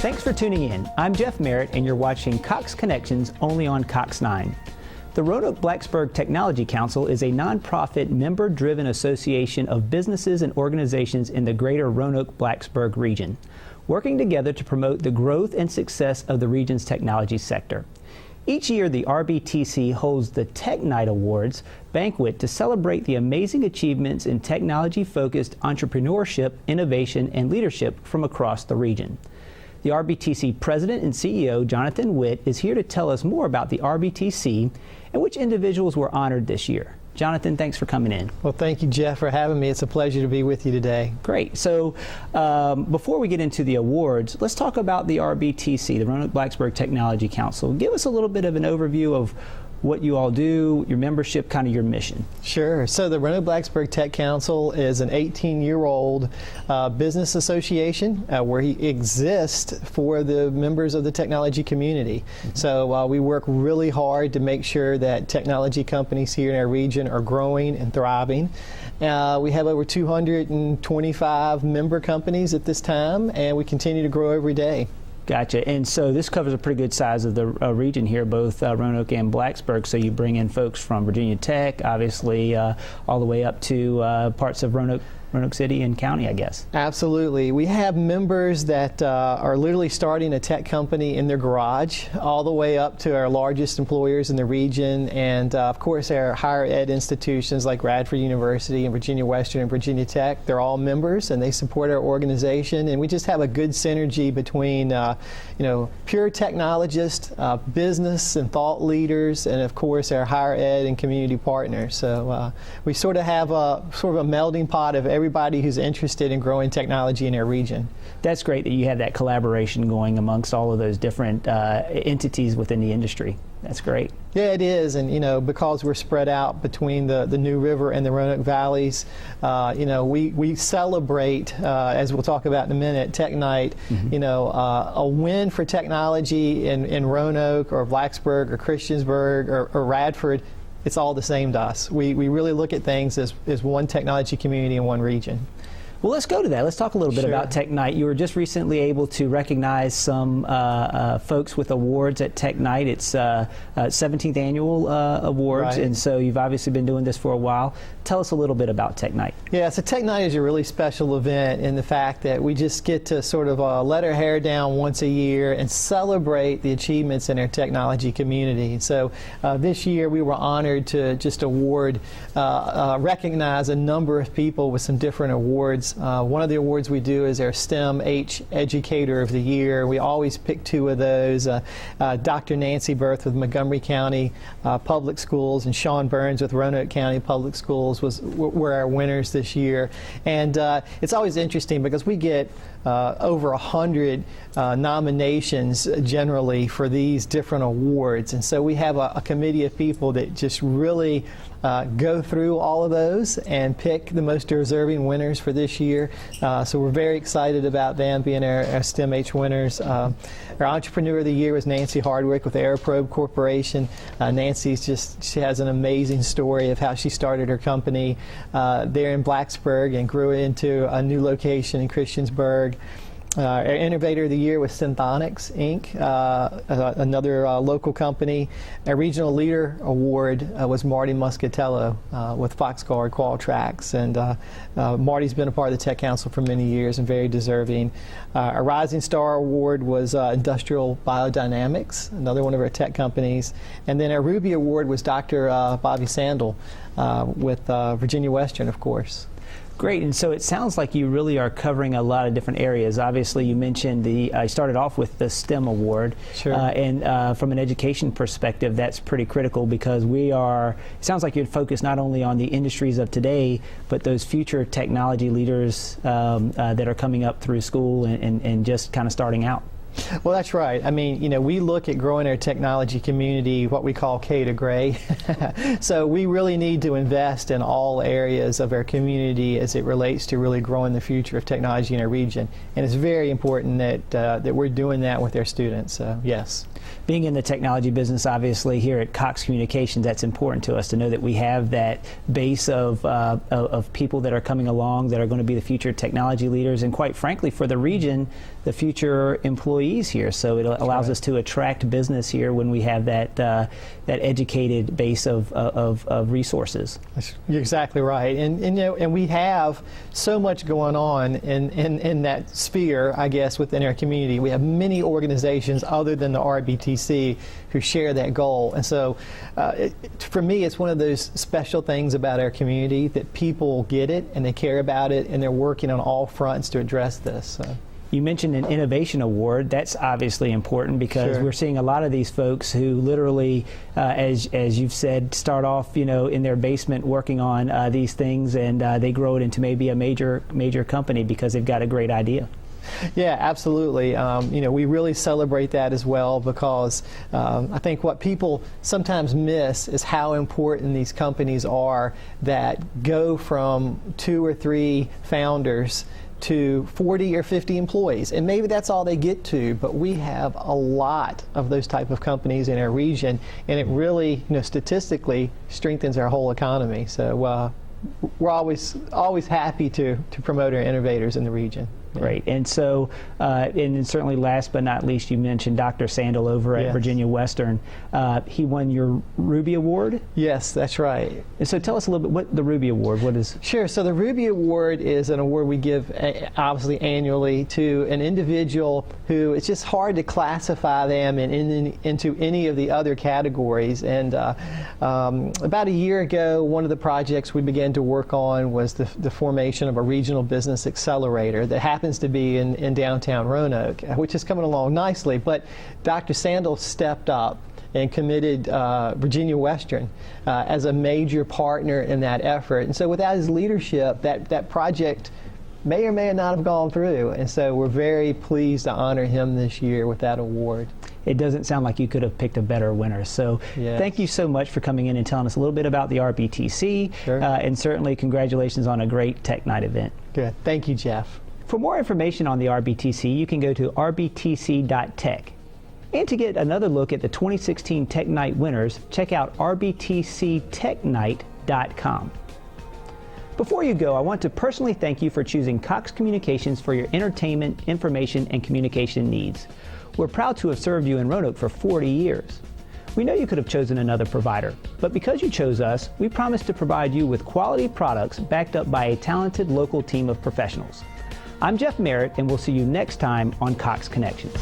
Thanks for tuning in. I'm Jeff Merritt, and you're watching Cox Connections only on Cox 9. The Roanoke-Blacksburg Technology Council is a nonprofit, member-driven association of businesses and organizations in the greater Roanoke-Blacksburg region, working together to promote the growth and success of the region's technology sector. Each year, the RBTC holds the Tech Night Awards banquet to celebrate the amazing achievements in technology-focused entrepreneurship, innovation, and leadership from across the region. The RBTC President and CEO, Jonathan Witt, is here to tell us more about the RBTC and which individuals were honored this year. Jonathan, thanks for coming in. Well, thank you, Jeff, for having me. It's a pleasure to be with you today. Great. So before we get into the awards, let's talk about the RBTC, the Roanoke-Blacksburg Technology Council. Give us a little bit of an overview of what you all do, your membership, kind of your mission. Sure. So the Roanoke-Blacksburg Tech Council is an 18-year-old business association where he exists for the members of the technology community. Mm-hmm. So we work really hard to make sure that technology companies here in our region are growing and thriving. We have over 225 member companies at this time, and we continue to grow every day. Gotcha. And so this covers a pretty good size of the region here, both Roanoke and Blacksburg. So you bring in folks from Virginia Tech, obviously, all the way up to parts of Roanoke City and County, I guess. Absolutely. We have members that are literally starting a tech company in their garage, all the way up to our largest employers in the region, and of course our higher ed institutions like Radford University and Virginia Western and Virginia Tech. They're all members and they support our organization, and we just have a good synergy between pure technologists, business and thought leaders, and of course our higher ed and community partners. So we sort of have a melding pot of everybody who's interested in growing technology in our region. That's great that you have that collaboration going amongst all of those different entities within the industry. That's great. Yeah, it is, and because we're spread out between the New River and the Roanoke Valleys, we celebrate, as we'll talk about in a minute, Tech Night. Mm-hmm. A win for technology in Roanoke or Blacksburg or Christiansburg or Radford. It's all the same to us. We really look at things as one technology community in one region. Well, let's go to that. Let's talk a little bit about Tech Night. You were just recently able to recognize some folks with awards at Tech Night. It's 17th annual awards, right. And so you've obviously been doing this for a while. Tell us a little bit about Tech Night. Yeah, so Tech Night is a really special event in the fact that we just get to sort of let our hair down once a year and celebrate the achievements in our technology community. So this year we were honored to just recognize a number of people with some different awards. One of the awards we do is our STEM H Educator of the Year. We always pick two of those. Dr. Nancy Berth with Montgomery County Public Schools and Sean Burns with Roanoke County Public Schools were our winners this year. And it's always interesting because we get over 100 nominations generally for these different awards. And so we have a committee of people that just really go through all of those and pick the most deserving winners for this year. So we're very excited about them being our STEM H winners. Our Entrepreneur of the Year was Nancy Hardwick with Aeroprobe Corporation. She has an amazing story of how she started her company there in Blacksburg and grew it into a new location in Christiansburg. Our Innovator of the Year was Synthonics, Inc., another local company. Our Regional Leader Award was Marty Muscatello with Foxguard Qualtrics. And Marty's been a part of the Tech Council for many years and very deserving. Our Rising Star Award was Industrial Biodynamics, another one of our tech companies. And then our Ruby Award was Dr. Bobby Sandel with Virginia Western, of course. Great, and so it sounds like you really are covering a lot of different areas. Obviously, you mentioned I started off with the STEM Award. Sure. And from an education perspective, that's pretty critical because it sounds like you're focused not only on the industries of today, but those future technology leaders that are coming up through school and just kind of starting out. Well, that's right. I mean, we look at growing our technology community, what we call K to gray. So we really need to invest in all areas of our community as it relates to really growing the future of technology in our region. And it's very important that we're doing that with our students. So, yes. Being in the technology business, obviously, here at Cox Communications, that's important to us to know that we have that base of people that are coming along that are going to be the future technology leaders, and quite frankly, for the region, the future employees employees here, so it allows us to attract business here when we have that educated base of resources. You're exactly right, and you know, and we have so much going on in that sphere, I guess, within our community. We have many organizations other than the RBTC who share that goal, and so for me, it's one of those special things about our community that people get it and they care about it, and they're working on all fronts to address this. So. You mentioned an innovation award. That's obviously important because Sure. we're seeing a lot of these folks who literally, as you've said, start off, you know, in their basement working on these things, and they grow it into maybe a major company because they've got a great idea. Yeah, absolutely. You know, we really celebrate that as well because I think what people sometimes miss is how important these companies are that go from 2 or 3 founders to 40 or 50 employees, and maybe that's all they get to, but we have a lot of those type of companies in our region, and it really, you know, statistically strengthens our whole economy. So we're always happy to promote our innovators in the region. Right, and so, and certainly last but not least, you mentioned Dr. Sandel over at Yes. Virginia Western. He won your Ruby Award. Yes, that's right. And so tell us a little bit, what the Ruby Award, what is? Sure. So the Ruby Award is an award we give obviously annually to an individual who it's just hard to classify them into any of the other categories. And about a year ago, one of the projects we began to work on was the formation of a regional business accelerator that happens to be in downtown Roanoke, which is coming along nicely. But Dr. Sandel stepped up and committed Virginia Western as a major partner in that effort. And so without his leadership, that project may or may not have gone through. And so we're very pleased to honor him this year with that award. It doesn't sound like you could have picked a better winner. So Yes. Thank you so much for coming in and telling us a little bit about the RBTC. Sure. And certainly congratulations on a great Tech Night event. Good. Thank you, Jeff. For more information on the RBTC, you can go to rbtc.tech. And to get another look at the 2016 Tech Night winners, check out rbtctechnight.com. Before you go, I want to personally thank you for choosing Cox Communications for your entertainment, information, and communication needs. We're proud to have served you in Roanoke for 40 years. We know you could have chosen another provider, but because you chose us, we promise to provide you with quality products backed up by a talented local team of professionals. I'm Jeff Merritt, and we'll see you next time on Cox Connections.